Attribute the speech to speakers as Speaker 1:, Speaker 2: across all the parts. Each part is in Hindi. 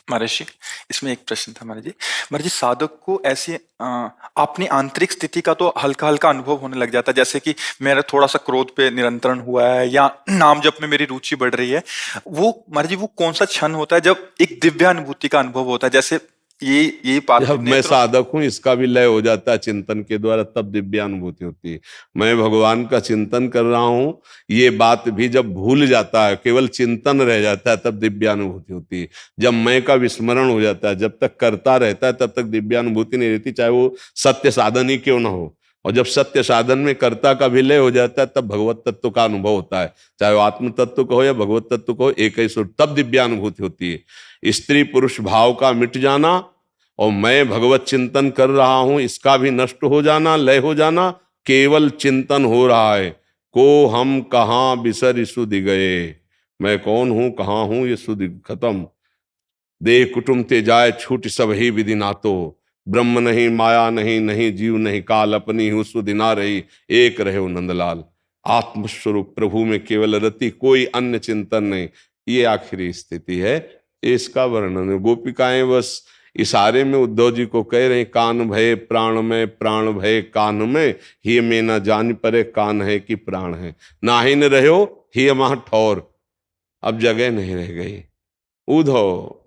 Speaker 1: महर्षि, इसमें एक प्रश्न था महर्षि। महर्षि, साधक को ऐसी अपनी आंतरिक स्थिति का तो हल्का हल्का अनुभव होने लग जाता है, जैसे कि मेरा थोड़ा सा क्रोध पे नियंत्रण हुआ है या नाम जप में मेरी रुचि बढ़ रही है। वो महर्षि, वो कौन सा क्षण होता है जब एक दिव्य अनुभूति का अनुभव होता है, जैसे ये
Speaker 2: जब
Speaker 1: पार्थिव
Speaker 2: मैं
Speaker 1: नेत्रों से।
Speaker 2: साधक हूं, इसका भी लय हो जाता है चिंतन के द्वारा, तब दिव्यानुभूति होती है। मैं भगवान का चिंतन कर रहा हूं, ये बात भी जब भूल जाता है, केवल चिंतन रह जाता है, तब दिव्यानुभूति होती है। जब मैं का विस्मरण हो जाता है, जब तक करता रहता है तब तक दिव्यानुभूति नहीं रहती, चाहे वो सत्य साधन ही क्यों ना हो। और जब सत्य साधन में कर्ता का विलय हो जाता है, तब भगवत तत्व का अनुभव होता है। चाहे वो आत्म तत्व को हो या भगवत तत्व को हो, एक ही स्वरूप, तब दिव्यानुभूति होती है। स्त्री पुरुष भाव का मिट जाना और मैं भगवत चिंतन कर रहा हूं, इसका भी नष्ट हो जाना, लय हो जाना, केवल चिंतन हो रहा है। को हम कहाँ बिसर सुधि गए, मैं कौन हूं, कहाँ हूं, ये सुधि खत्म। देह कुटुम ते जाए छूट सब ही विधि नातो, ब्रह्म नहीं माया नहीं, नहीं जीव नहीं काल, अपनी हूँ सुधि ना रही, एक रहे हो नंदलाल। आत्मस्वरूप प्रभु में केवल रति, कोई अन्य चिंतन नहीं, ये आखिरी स्थिति है। इसका वर्णन है। गोपिकाएं बस इशारे में उद्धव जी को कह रहे, कान भय प्राण में, प्राण भय कान में, ही में न जान परे कान है कि प्राण है, नाहि न रहो ही वहां ठौर, अब जगह नहीं रह गई। उधो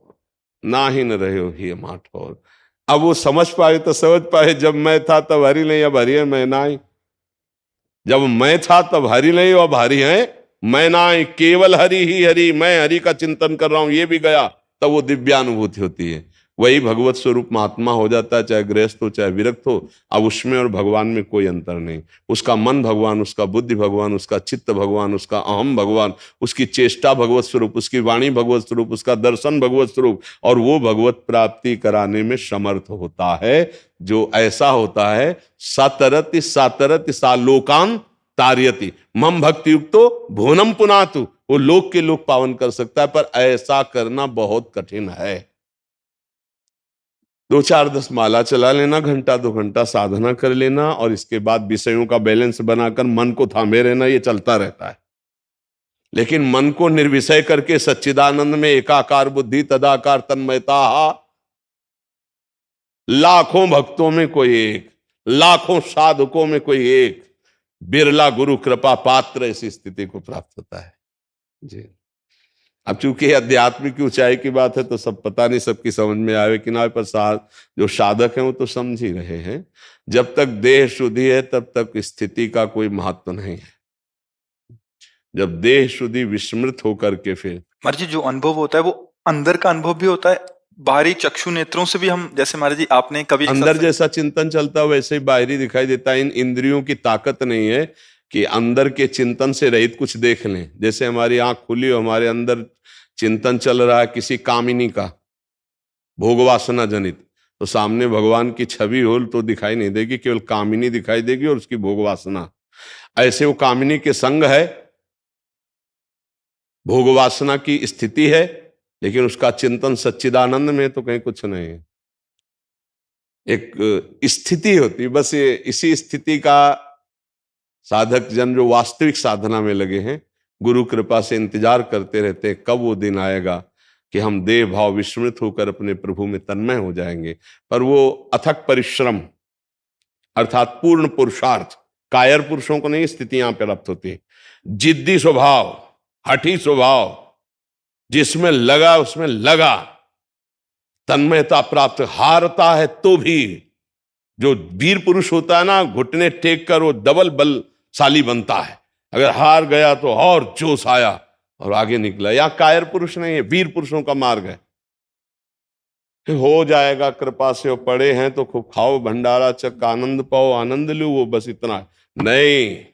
Speaker 2: ना ही न रहे हो ही माठ और। अब वो समझ पाए तो समझ पाए, जब मैं था तब हरि नहीं, अब हरि है मैं नाई। जब मैं था तब हरि नहीं, अब हरि है मैं नाई। केवल हरि ही हरि, मैं हरि का चिंतन कर रहा हूं, ये भी गया, तब वो दिव्यानुभूति होती है। वही भगवत स्वरूप महात्मा हो जाता है, चाहे गृहस्थ हो चाहे विरक्त हो। अब उसमें और भगवान में कोई अंतर नहीं। उसका मन भगवान, उसका बुद्धि भगवान, उसका चित्त भगवान, उसका अहम भगवान, उसकी चेष्टा भगवत स्वरूप, उसकी वाणी भगवत स्वरूप, उसका दर्शन भगवत स्वरूप, और वो भगवत प्राप्ति कराने में समर्थ होता है। जो ऐसा होता है, सातरति सातरति सा लोकान तार्यति मम भक्ति युक्तो भुवनम पुनातु, वो लोक के लोक पावन कर सकता है, पर ऐसा करना बहुत कठिन है। 2 4 10 माला चला लेना, घंटा 2 घंटा साधना कर लेना, और इसके बाद विषयों का बैलेंस बनाकर मन को थामे रहना, ये चलता रहता है। लेकिन मन को निर्विषय करके सच्चिदानंद में एकाकार बुद्धि तदाकार तन्मयता, लाखों भक्तों में कोई एक, लाखों साधकों में कोई एक, बिरला गुरु कृपा पात्र ऐसी स्थिति को प्राप्त होता है जी। अब चूंकि आध्यात्मिक की ऊंचाई की बात है तो सब पता नहीं सबकी समझ में आवे कि ना, पर जो साधक हैं वो तो समझ ही रहे हैं। जब तक देह शुद्धि है तब तक स्थिति का कोई महत्व नहीं है। जब देह शुद्धि विस्मृत होकर के फिर
Speaker 1: महाराज जी, जो अनुभव होता है वो अंदर का अनुभव भी होता है, बाहरी चक्षु नेत्रों से भी हम, जैसे महाराज जी आपने कभी एक
Speaker 2: अंदर
Speaker 1: सत्संग।
Speaker 2: जैसा चिंतन चलता है वैसे ही बाहरी दिखाई देता है। इन इंद्रियों की ताकत नहीं है कि अंदर के चिंतन से रहित कुछ देख लें। जैसे हमारी आंख खुली हो, हमारे अंदर चिंतन चल रहा है किसी कामिनी का, भोग वासना जनित, तो सामने भगवान की छवि हो तो दिखाई नहीं देगी, केवल कामिनी दिखाई देगी और उसकी भोग वासना। ऐसे वो कामिनी के संग है, भोग वासना की स्थिति है, लेकिन उसका चिंतन सच्चिदानंद में तो कहीं कुछ नहीं है। एक स्थिति होती है बस, ये इसी स्थिति का साधक जन जो वास्तविक साधना में लगे हैं, गुरु कृपा से इंतजार करते रहते हैं कब वो दिन आएगा कि हम देह भाव विस्मृत होकर अपने प्रभु में तन्मय हो जाएंगे। पर वो अथक परिश्रम अर्थात पूर्ण पुरुषार्थ, कायर पुरुषों को नहीं स्थितियां प्राप्त होती। जिद्दी स्वभाव, हठी स्वभाव, जिसमें लगा उसमें लगा, तन्मयता प्राप्त, हारता है तो भी। जो वीर पुरुष होता है ना, घुटने टेक कर वो डबल बलशाली बनता है। अगर हार गया तो और जोश आया और आगे निकला। या कायर पुरुष नहीं है, वीर पुरुषों का मार्ग है। हो जाएगा कृपा से, वो पड़े हैं तो खूब खाओ भंडारा चक आनंद पाओ, आनंद लो, वो बस इतना है। नहीं,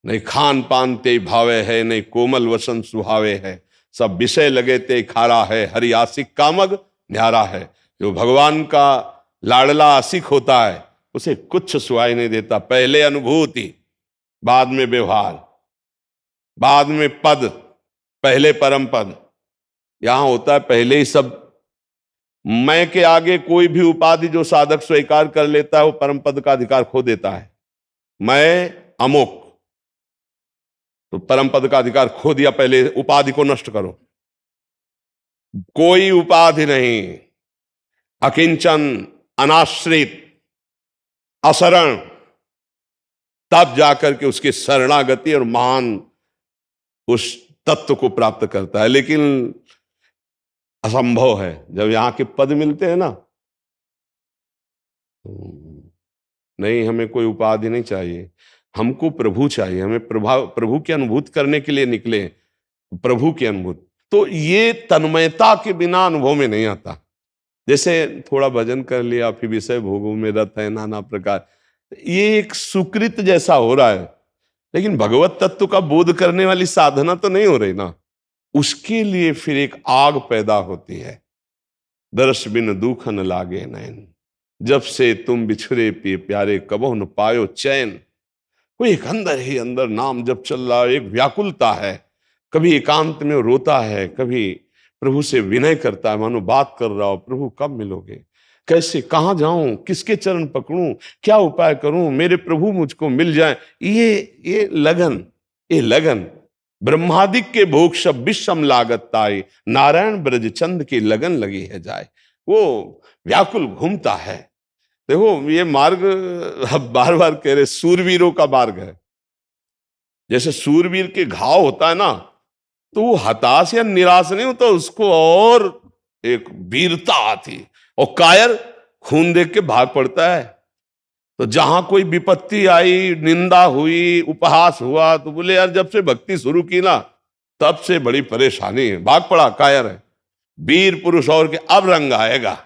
Speaker 2: नहीं खान पान ते भावे है, नहीं कोमल वसन सुहावे है, सब विषय लगे ते खारा है, हरि आशिक कामग न्यारा है। जो भगवान का लाडला आशिक होता है उसे कुछ सुहाई नहीं देता। पहले अनुभूति, बाद में व्यवहार, बाद में पद, पहले परम पद। यहां होता है पहले ही सब। मैं के आगे कोई भी उपाधि जो साधक स्वीकार कर लेता है वो परम पद का अधिकार खो देता है। मैं अमुक, तो परम पद का अधिकार खो दिया। पहले उपाधि को नष्ट करो। कोई उपाधि नहीं, अकिंचन, अनाश्रित, असरण, तब जाकर के उसकी शरणागति और महान उस तत्व को प्राप्त करता है। लेकिन असंभव है, जब यहां के पद मिलते हैं ना, नहीं, हमें कोई उपाधि नहीं चाहिए, हमको प्रभु चाहिए, हमें प्रभु की अनुभूति करने के लिए निकले, प्रभु की अनुभूति। तो ये तन्मयता के बिना अनुभव में नहीं आता। जैसे थोड़ा भजन कर लिया, फिर विषय भोगों में रत है नाना प्रकार, ये एक सुकृत जैसा हो रहा है, लेकिन भगवत तत्व का बोध करने वाली साधना तो नहीं हो रही ना। उसके लिए फिर एक आग पैदा होती है। दर्श बिन दुख न लागे नैन, जब से तुम बिछड़े पिए प्यारे, कबो न पायो चैन। वो एक अंदर ही अंदर नाम जब चल रहा है, एक व्याकुलता है। कभी एकांत में रोता है, कभी प्रभु से विनय करता है, मानो बात कर रहा हो, प्रभु कब मिलोगे, कैसे, कहां जाऊं, किसके चरण पकड़ूं, क्या उपाय करूं, मेरे प्रभु मुझको मिल जाए। ये लगन, ये लगन ब्रह्मादिक के भोग सब विषम लागत ताई, नारायण ब्रज चंद की लगन लगी है जाए। वो व्याकुल घूमता है। देखो ये मार्ग, अब बार बार कह रहे, सूरवीरों का मार्ग है। जैसे सूरवीर के घाव होता है ना, तो वो हताश या निराश नहीं होता, उसको और एक वीरता आती, और कायर खून देख के भाग पड़ता है। तो जहां कोई विपत्ति आई, निंदा हुई, उपहास हुआ, तो बोले यार जब से भक्ति शुरू की ना, तब से बड़ी परेशानी है, भाग पड़ा, कायर है। वीर पुरुष और के अब रंग आएगा।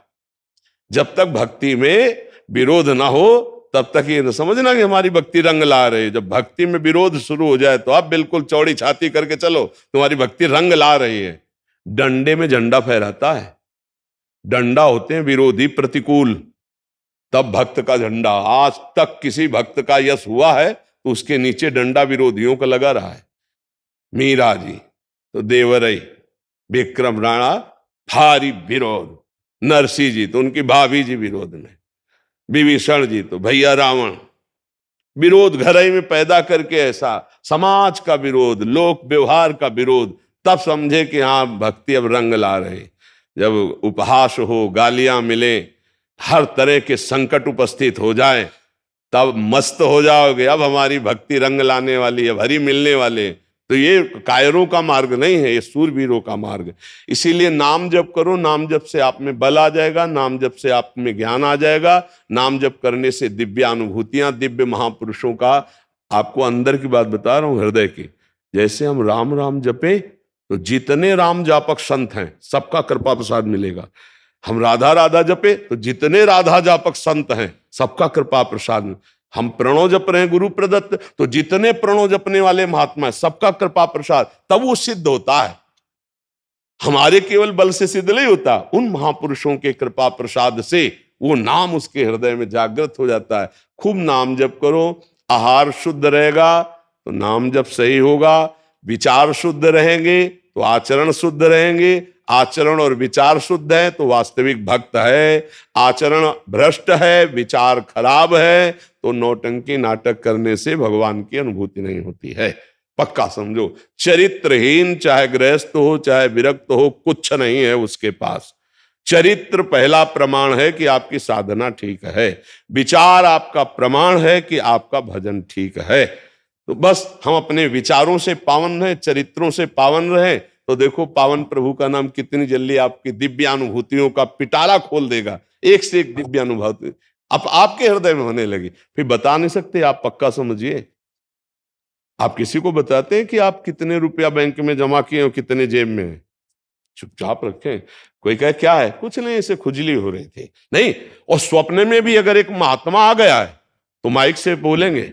Speaker 2: जब तक भक्ति में विरोध ना हो, तब तक ये न समझना कि हमारी भक्ति रंग ला रही है। जब भक्ति में विरोध शुरू हो जाए, तो अब बिल्कुल चौड़ी छाती करके चलो, तुम्हारी भक्ति रंग ला रही है। डंडे में झंडा फहराता है, डंडा होते हैं विरोधी, प्रतिकूल, तब भक्त का झंडा। आज तक किसी भक्त का यश हुआ है तो उसके नीचे डंडा विरोधियों का लगा रहा है। मीरा जी तो देवरई, विक्रम राणा भारी विरोध, नरसिंह जी तो उनकी भाभी जी विरोध में, विभीषण जी तो भैया रावण, विरोध घर ही में पैदा करके, ऐसा समाज का विरोध, लोक व्यवहार का विरोध। तब समझे कि हाँ भक्ति अब रंग ला रही। जब उपहास हो, गालियां मिले, हर तरह के संकट उपस्थित हो जाए, तब मस्त हो जाओगे, अब हमारी भक्ति रंग लाने वाली है, भरी मिलने वाले। तो ये कायरों का मार्ग नहीं है, ये सूरवीरों का मार्ग। इसीलिए नाम जप करो, नाम जप से आप में बल आ जाएगा, नाम जप से आप में ज्ञान आ जाएगा, नाम जप करने से दिव्य अनुभूतियां, दिव्य महापुरुषों का। आपको अंदर की बात बता रहा हूं, हृदय की। जैसे हम राम राम जपे, तो जितने राम जापक संत हैं सबका कृपा प्रसाद मिलेगा। हम राधा राधा जपे, तो जितने राधा जापक संत हैं सबका कृपा प्रसाद। हम प्रणव जप रहे हैं गुरु प्रदत्त, तो जितने प्रणव जपने वाले महात्मा है सबका कृपा प्रसाद, तब वो सिद्ध होता है। हमारे केवल बल से सिद्ध नहीं होता, उन महापुरुषों के कृपा प्रसाद से वो नाम उसके हृदय में जागृत हो जाता है। खूब नाम जप करो, आहार शुद्ध रहेगा तो नाम जप सही होगा, विचार शुद्ध रहेंगे तो आचरण शुद्ध रहेंगे, आचरण और विचार शुद्ध है तो वास्तविक भक्त है, आचरण भ्रष्ट है, विचार खराब है, तो नौटंकी नाटक करने से भगवान की अनुभूति नहीं होती है। पक्का समझो, चरित्रहीन चाहे गृहस्थ हो चाहे विरक्त हो, कुछ नहीं है उसके पास। चरित्र पहला प्रमाण है कि आपकी साधना ठीक है, विचार आपका प्रमाण है कि आपका भजन ठीक है। तो बस हम अपने विचारों से पावन रहे, चरित्रों से पावन रहे, तो देखो पावन प्रभु का नाम कितनी जल्दी आपकी दिव्य अनुभूतियों का पिटारा खोल देगा। एक से एक दिव्य अनुभूति अब आपके हृदय में होने लगी। फिर बता नहीं सकते, आप पक्का समझिए। आप किसी को बताते हैं कि आप कितने रुपया बैंक में जमा किए हो, कितने जेब में है, चुपचाप रखें। कोई कहे क्या है, कुछ नहीं, इसे खुजली हो रही थी, नहीं। और स्वप्न में भी अगर एक महात्मा आ गया है तो माइक से बोलेंगे,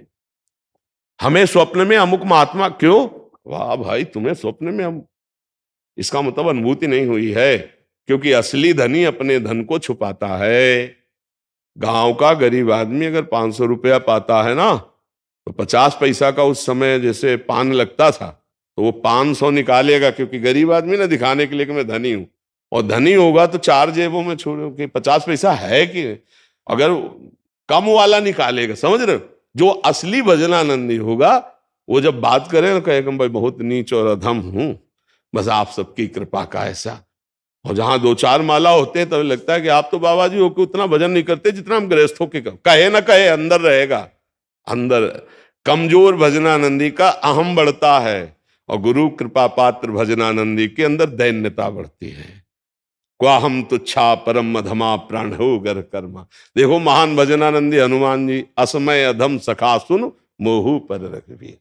Speaker 2: हमें स्वप्न में अमुक महात्मा, क्यों, वाह भाई तुम्हें स्वप्न में हम, इसका मतलब अनुभूति नहीं हुई है, क्योंकि असली धनी अपने धन को छुपाता है। गांव का गरीब आदमी अगर 500 रुपया पाता है ना, तो 50 पैसा का उस समय जैसे पान लगता था, तो वो 500 निकालेगा, क्योंकि गरीब आदमी ना दिखाने के लिए कि मैं धनी हूं। और धनी होगा तो 4 जेबों में छोड़ो कि 50 पैसा है कि, अगर कम वाला निकालेगा, समझ रहे हो। जो असली भजनानंदी होगा वो जब बात करे ना, कहेगा भाई बहुत नीच और अधम हूं, बस आप सबकी कृपा का ऐसा। और जहां 2-4 माला होते हैं तब लगता है कि आप तो बाबा जी हो के उतना भजन नहीं करते जितना हम गृहस्थों के कहे ना कहे अंदर रहेगा। अंदर कमजोर भजनानंदी का अहम बढ़ता है और गुरु कृपा पात्र भजनानंदी के अंदर दैन्यता बढ़ती है। क्वाहम तुच्छा परम अधमा प्राण हो गर कर्मा। देखो महान भजनानंदी हनुमान जी, असमय अधम सखा सुन मोहू पर रखबी।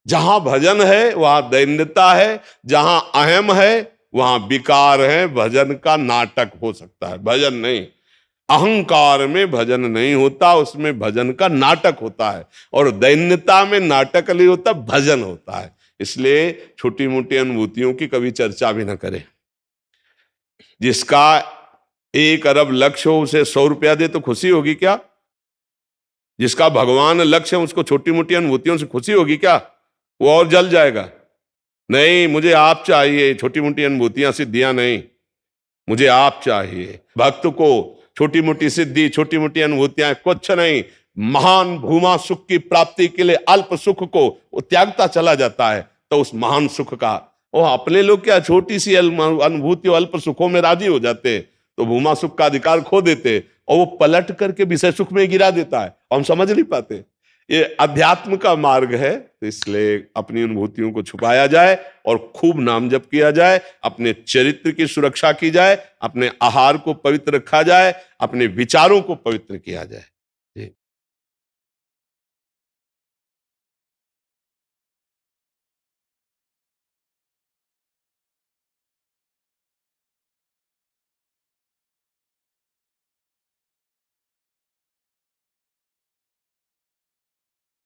Speaker 2: जहां भजन है वहां दैन्यता है, जहां अहम है वहां विकार है। भजन का नाटक हो सकता है, भजन नहीं। अहंकार में भजन नहीं होता, उसमें भजन का नाटक होता है। और दैन्यता में नाटक नहीं होता, भजन होता है। इसलिए छोटी मोटी अनुभूतियों की कभी चर्चा भी ना करें। जिसका 1 अरब लक्ष्य हो उसे 100 रुपया दे तो खुशी होगी क्या? जिसका भगवान लक्ष्य है उसको छोटी मोटी अनुभूतियों से खुशी होगी क्या? वो और जल जाएगा। नहीं, मुझे आप चाहिए, छोटी मोटी अनुभूतियां सिद्धियां नहीं, मुझे आप चाहिए। भक्त को छोटी मोटी सिद्धि, छोटी मोटी अनुभूतियां कुछ नहीं। महान भूमा सुख की प्राप्ति के लिए अल्प सुख को वो त्यागता चला जाता है, तो उस महान सुख का वो अपने लोग क्या छोटी सी अनुभूति और अल्प सुखों में राजी हो जाते, तो भूमा सुख का अधिकार खो देते और वो पलट करके विषय सुख में गिरा देता है। हम समझ नहीं पाते। ये अध्यात्म का मार्ग है, तो इसलिए अपनी अनुभूतियों को छुपाया जाए और खूब नाम जप किया जाए, अपने चरित्र की सुरक्षा की जाए, अपने आहार को पवित्र रखा जाए, अपने विचारों को पवित्र किया जाए।